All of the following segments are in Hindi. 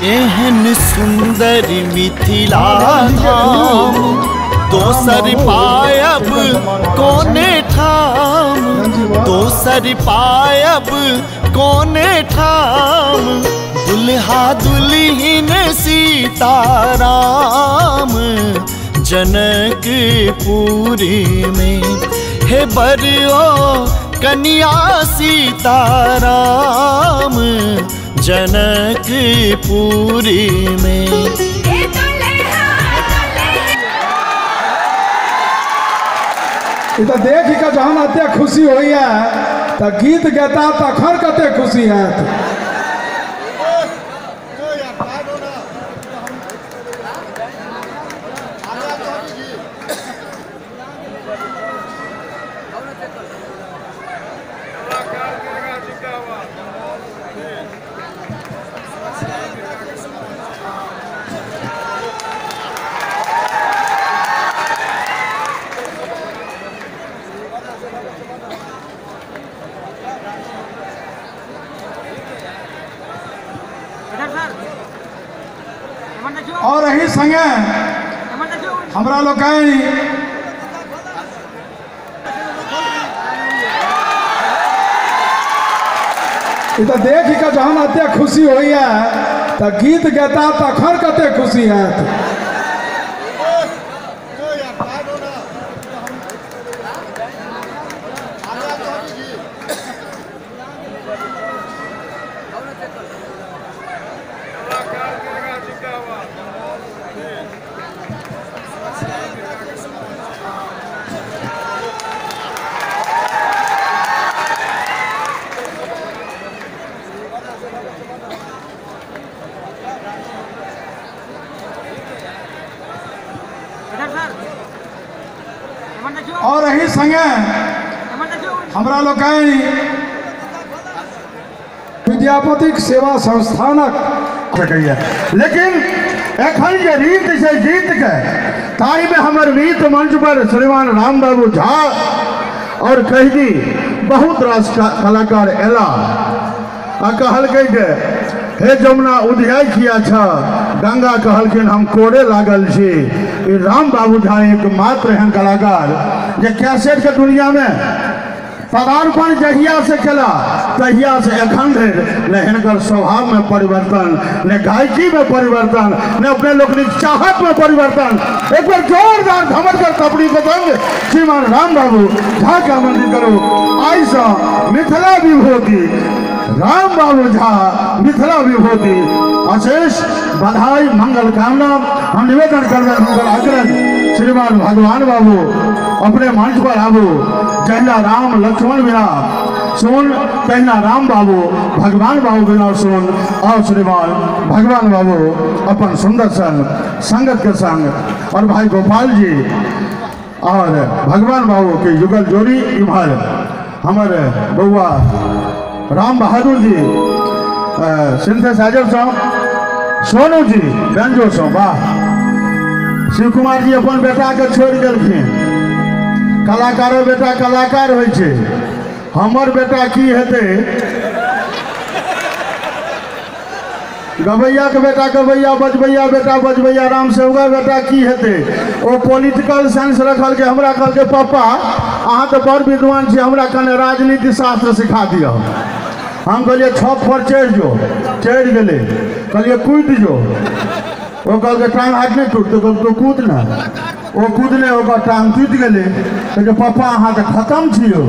एहन सुंदर मिथिला धाम दोसर पायब कोने ठाम, दोसर पायब कोने ठाम। दुल्हा दुल्हिन सीताराम जनकपुरी में, हे बरियो कन्या सीताराम जनकपुरी में। तो देख के जहन अत्य खुशी हुई है तो गीत गाता तखन कते खुशी है। और यही संगे हमरा लोग तो देख के जहन अत्य खुशी हुई है तो गीत गाता तखन कते खुशी है। और यही संगे हमरा लोग विद्यापति सेवा संस्थानक, लेकिन एखन के रीत से जीत के ताई में हमर रीत मंच पर श्रीमान राम बाबू झा और कह दी बहुत रास कलाकार एला आ कहलकै जे हे जमुना उदय किया छ, गंगा कहलखिन हम कोरे लागल छी। राम बाबू झा एकमात्र एहन कलाकार जे कैसेट के दुनिया में पदार्पण जहिया से केला तहिया से एखन धरि न हिनकर स्वभाव में परिवर्तन, न गायकी में परिवर्तन, न अपने लोकनिक चाहत में परिवर्तन। एक बार जोरदार धमक कर कपड़ी को संग श्रीमान राम बाबू झा के आमंत्रित करो। आई सा मिथिला विभूति राम बाबू झा मिथिला विभूति अशेष बधाई मंगल कामना हम निवेदन करबे। हुनकर अग्रज श्रीमान भगवान बाबू अपने मंच पर आबू। जहिना राम लक्ष्मण बिना सुन तहिना राम बाबू भगवान बाबू बिना सुन। और श्रीमान भगवान बाबू अपन सुंदर संगत के संग और भाई गोपाल जी और भगवान बाबू के युगल जोड़ी इम्हर हमारे बउआ राम बहादुर जी सिंथेसाइजर साहब, सोनू जी बेंजो सो, वाह। शिव कुमार जी अपन बेटा के छोड़ देलखिन। कलाकारो बेटा कलाकार होइ छै, हमर बेटा की हेतै? गवैया के बेटा गवैया, बजबैया बेटा बजबैया, राम सेवगा बेटा की हेतै? ओ पॉलिटिकल साइंस रखल के हमरा कहलकै पापा अहाँ तो बड़ विद्वान छी, हमरा कने राजनीति शास्त्र सिखा दिया। हम कहलिए छत पर चढ़ जो, चढ़ गए। कहलिए कूद जो, वो कहल टांग हाथ नहीं टूटते, तो कूद ना। वो कूदने ओकर टांग टूट गए। कहलिए पापा अहाँ तो खत्म छियो।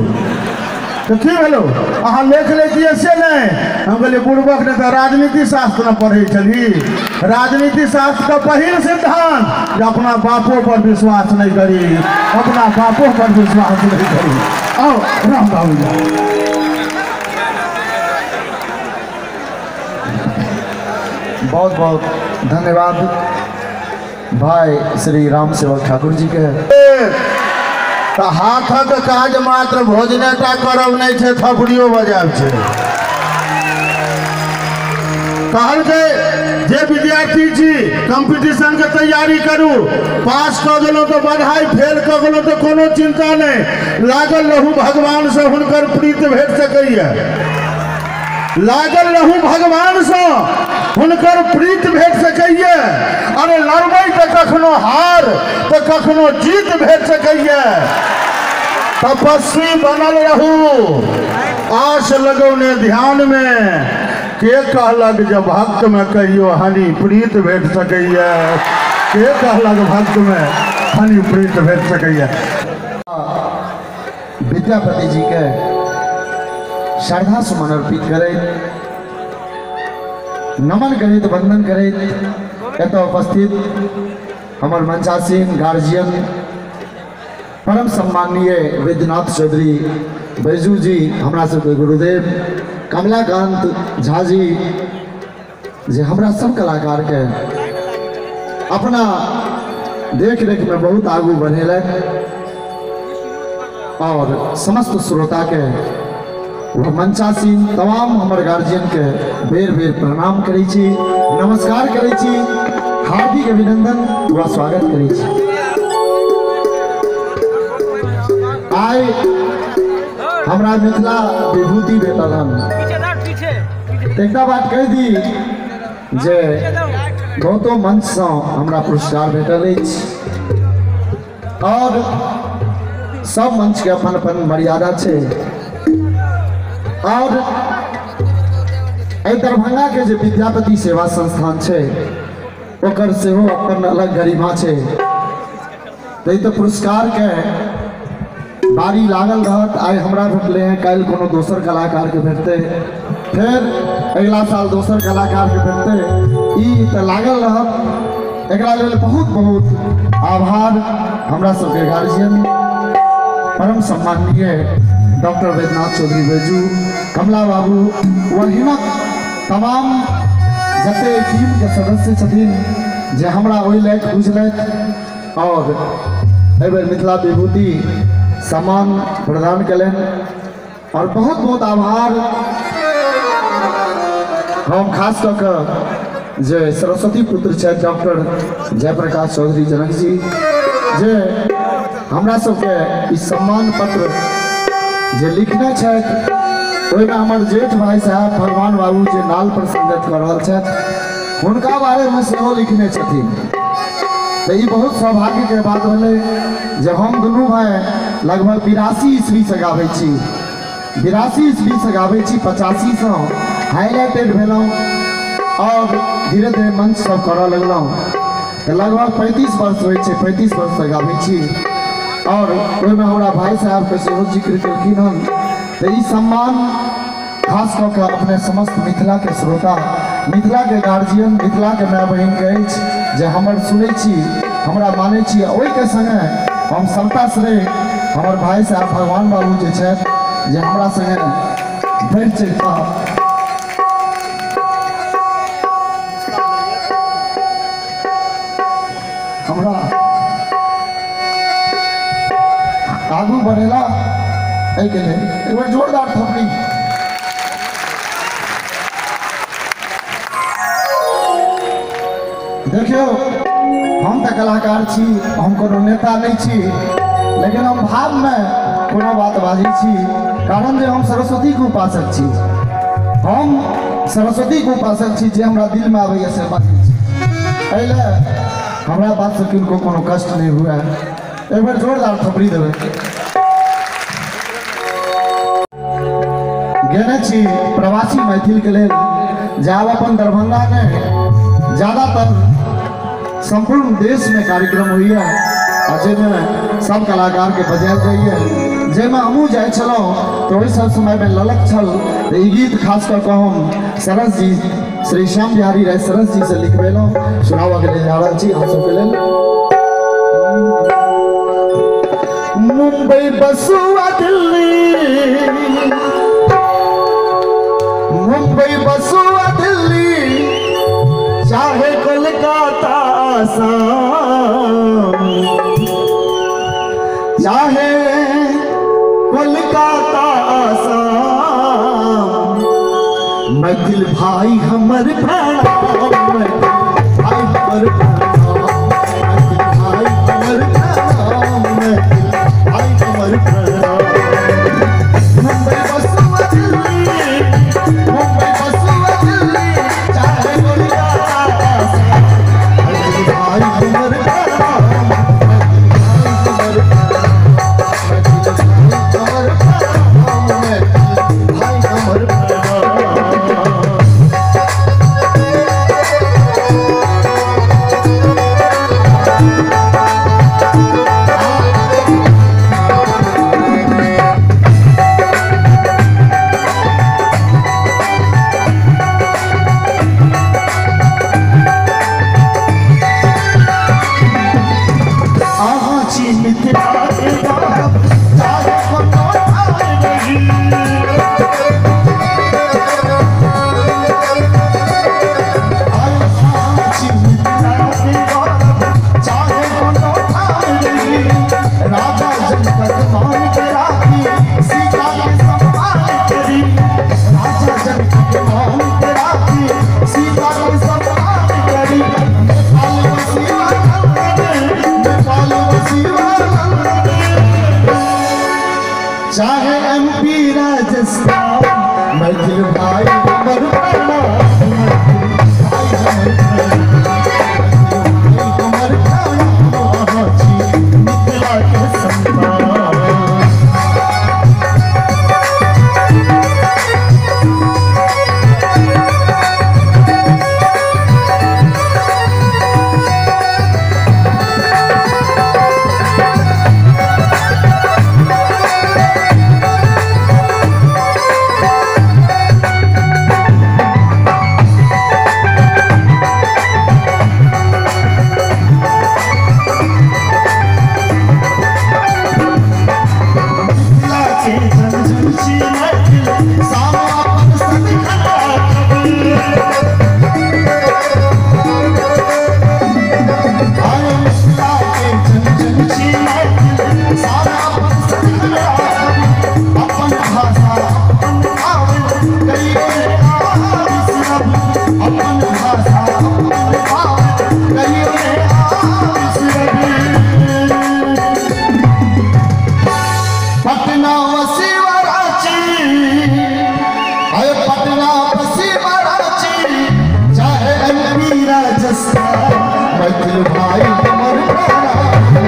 तो की भेलो अहाँ लेख लेतिए से नहीं? हम कहलिए बुड़बक ने तो राजनीति शास्त्र न पढ़े चली। राजनीति शास्त्र का पहिल सिद्धांत जो अपना बापों पर विश्वास नहीं करी, अपना बापों पर विश्वास नहीं करी। आओ राम बाबू जी। बहुत बहुत धन्यवाद भाई श्री राम सेवक ठाकुर जी के। तो हाथक काज मात्र भोजनेटा करब नहीं छे, थपड़ियो बजाब छे। कहलकै जे विद्यार्थी छी कंपटीशन के तैयारी करू, पास कर गेलहुँ तो बधाई, फेल कर गेलहुँ तो कोनो चिंता नहीं, लागल रहू भगवान से हुनकर प्रीत भेट सकैया। लागल रहू भगवान से हुनकर प्रीत भेट सकैए। अरे लड़बै तो कखनो हार तो कखनो जीत भेट सकैए। तपस्वी बनल रहू आस लगौने ध्यान में। के कहलक जब भक्त में कहियो हनी प्रीत भेट सकैए। के कहलक भक्त में हनी प्रीत भेट सकैए। विद्यापति जी के श्रद्धा सुमन अर्पित करे, नमन करे, वंदन करे। एत उपस्थित हमार मंचासीन गार्जियन परम सम्माननीय वैद्यनाथ चौधरी बैजू जी, हमारा सबके गुरुदेव कमलाकांत झा जी, जे हमरा सब कलाकार के अपना देख रेख में बहुत आगू बढ़ेलक और समस्त श्रोता के वह मंचासीन तमाम हमर गार्जियन के बेर बेर प्रणाम करै छी, नमस्कार करै छी, हार्दिक अभिनंदन व स्वागत करै छी। आइ हमरा मिथिला विभूति भेटल हन। एकटा बात कहि दी जे बहुतो मंच से हमरा पुरस्कार भेटल अछि और सब मंच के अपन अपन मर्यादा छै और दरभंगा के जो विद्यापति सेवा संस्थान छै ओकर सेहो अपन अलग गरिमा छै। तो पुरस्कार के बारी लागल रहत। आई हमरा भेटले हैं, कल कोनो दोसर कलाकार के भेटते, फिर अगला साल दोसर कलाकार के भेटते। ई तो लागल रहत। एकरा लेल बहुत बहुत आभार हमरा सबके गार्जियन परम सम्माननीय डॉक्टर वैद्यनाथ चौधरी बैजू, कमला बाबू, वहीनक तमाम जते टीम के सदस्य छथिन जे हमरा ओहि लायक बुझलथि और एहि बेर मिथिला विभूति सम्मान प्रदान कयलनि। और बहुत बहुत आभार हम खास कऽ कऽ जे सरस्वती पुत्र छथि डॉक्टर जयप्रकाश चौधरी जनक जी, जे हमरा सबके ई सम्मान पत्र जे लिखने छथि, ओहिमे हमर जेठ भाई साहब भगवान बाबू जे नाल पर संगत कर रहल छथि हुनका बारे में सेहो लिखने छथिन। तो ये बहुत सौभाग्य के बात भेलै जे हम दुनू भाई लगभग 82 ईस्वी से गाबै छी, 82 ईस्वी से गाबै छी, 85 से हाईलाइटेड भेलहुँ और धीरे धीरे मंच सब करऽ लगलहुँ। तो लगभग 35 वर्ष होइ छै, 35 वर्ष से गाबै छी और ओहिमे हमरा भाई साहब के सेहो जिक्र केलखिन हन। तो ई सम्मान खास कऽ कऽ अपने समस्त मिथिला के श्रोता, मिथिला के गार्जियन, मिथिला के माय बहिन के अछि जे हमर सुनै छी, हमरा मानै छी। ओहि के संगे हम सबटा श्रेय हमर भाई साहब भगवान बाबू जे छथि जे हमरा संगे बढ़ि चढ़ि हमरा आगू बढ़ेला। एहि के लेल एक बार जोरदार थपड़ी। देखियो हम तो कलाकार छी, हम कोनो नेता नहीं छी, लेकिन हम भाव में कोनो बात बाजी छी, कारण जे हम सरस्वती के उपासक छी। हम सरस्वती के उपासक छी, जे हमरा दिल में आबैया से बाजी छी। एहि लेल हमरा बात से किनको कोनो कष्ट नहीं हुआ। एक बार जोरदार थपड़ी देवे। गेने छी प्रवासी मैथिल के लेल, जब अपन दरभंगा में ज्यादातर संपूर्ण देश में कार्यक्रम हुई है और जेमें सब कलाकार के बजायल जाइए, जेमें हमहूँ जाए छलहुँ तो वही सब समय में ललक छल। तो ई गीत खास कर हम सरस जी, श्री श्याम बिहारी राय सरस जी से लिखवेलहुँ, सुनावा के लिए जा रहा छी हम सबके लेल। मुंबई बसुआ दिल्ली, मुंबई बसुआ दिल्ली, चाहे कोलकाता चाहे कोलकाता मैथिल भाई हमर प्रणाम, भाई हमर प्रणाम, भाई हमर प्रणाम, भाई हमर प्रणाम। मुंबई बसुआ दिल्ली, मुंबई मैथिल भाई हमर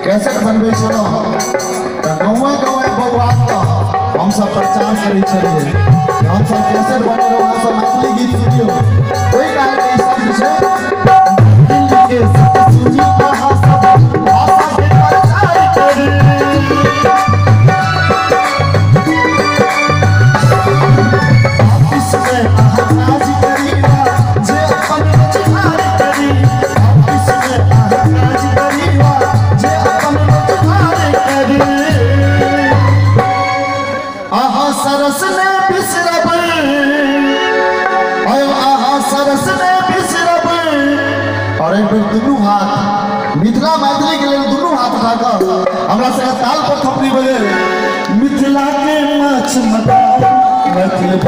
कैसेट बनबे छलो त गाँवे गाँवे बौआ हम सब प्रचार करै छलिए हम सब कैसेट बने रहो सब मैथिली गीत सुनियो ओई काल के शब्द छै दिल के सब सुनी आहा सब भाषा के प्रचार करी ऑफिस में आहा नाच करीना जे अपन प्रचार करी ऑफिस में आहा नाच करीना जे आहा सरस ने बिसरब आयो आहा सरस ने बिसरब और एक बेर दुनू हाथ मिथिला मैथिली के लिए दुनू हाथ उठा कर हमरा से ताल पर थपड़ी बजे मिथिला के माछ मदार मैथिल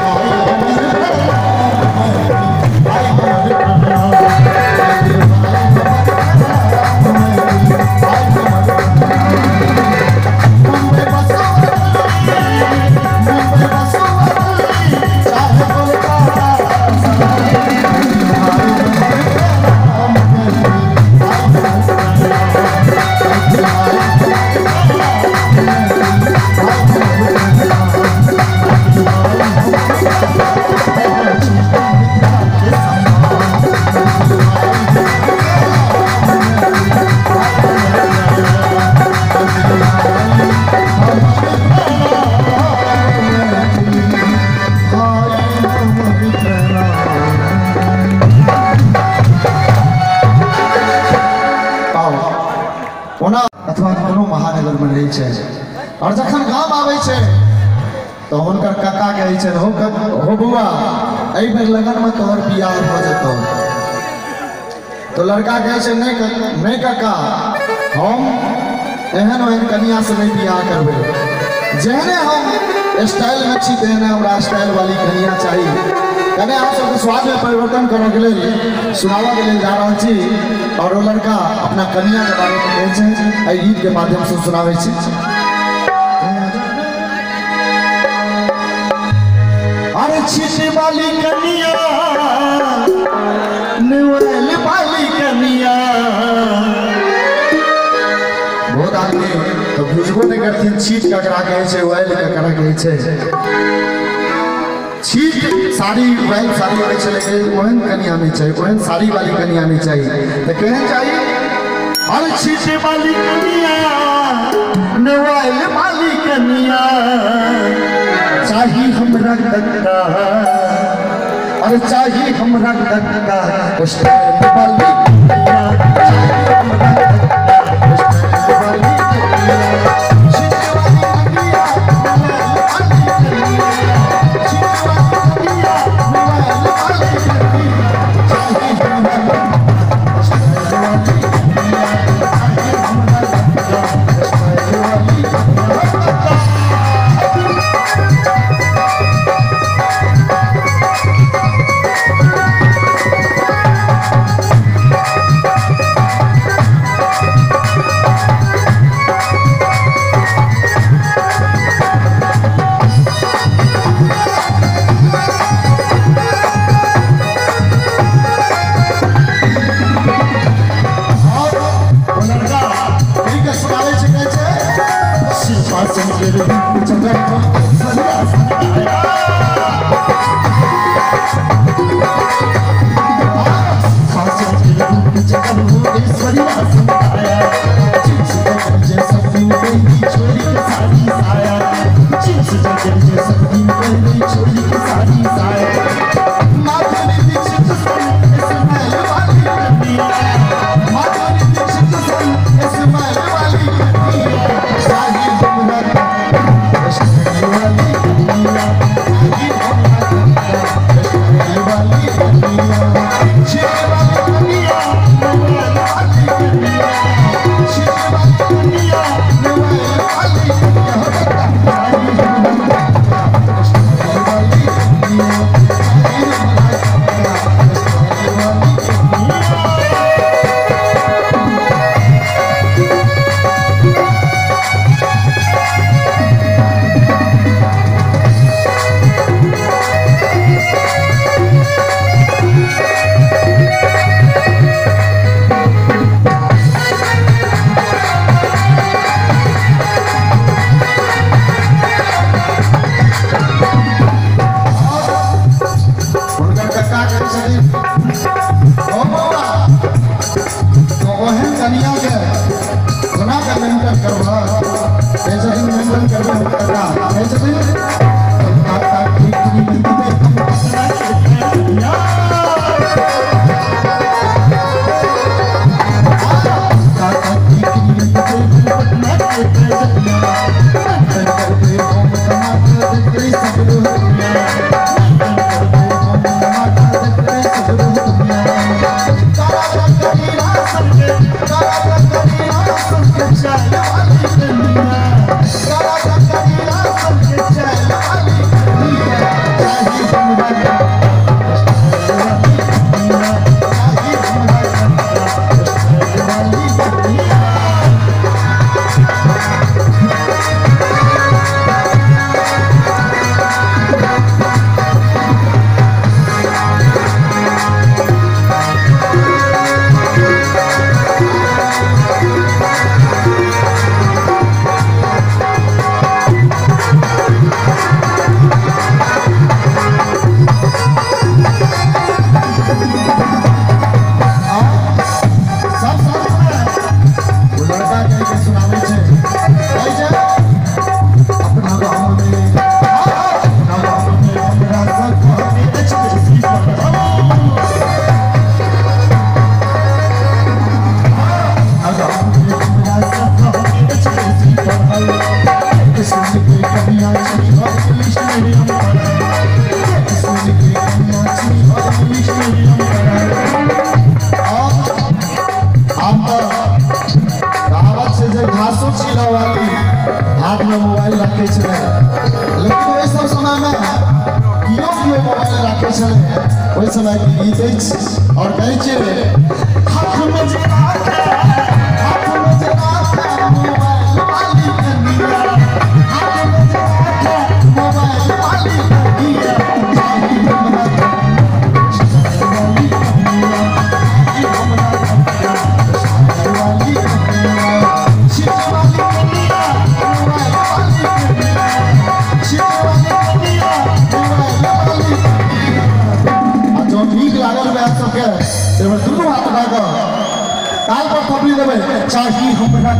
महानगर में रही है और जखन गाम आवे छे तो हुनकर काका कहे छे हो बुआ एहि बेर लगन में तोहर बियाह भ जेतौ तो लड़का कहे छे नहीं काका हम एहन ओहन कन्या से नहीं बियाह करबे जेहने हम स्टाइल में छी तेहने हमरा स्टाइल वाली कन्या चाहिए कने आप सब स्वाद में परिवर्तन करे के लिए सुनावा के लिए जा रहा छी और वो लड़का अपना कन्या के बारे में कहे छे एहि गीत के माध्यम से सुनावे छी अरे छिटी वाली कन्या नुएल वाली कन्या बहुत आदमी तो बुझबो नहीं करथिन छीट ककरा कहे छे ओएल ककरा कहे छे छीट साड़ी वैल साड़ी वाली चले गए ओहन कन्या नहीं चाहिए ओहन साड़ी वाली कन्या नहीं चाहिए तो कहन चाहिए अरे छीट वाली कन्या नवाइल वाली कन्या चाहिए हमरा गंगा अरे चाहिए हमरा गंगा स्टाइल वाली कन्या चाहिए हमरा गंगा स्टाइल वाली कन्या मोबाइल रखे चले ओहि समय के गीत अछि और कहै छै हाथ में जरा के मोबाइल वाली कनिया हाथ में जरा के मोबाइल वाली कनिया जाई हमरा वाली कनिया जाई हमरा वाली कनिया शिवाली कनिया मोबाइल वाली कनिया शिवाली कनिया मोबाइल वाली कनिया आ जो ठीक लागल बे सबके से दुनू हाथ उठा के ताल पर थपड़ी देबै चाही हमरा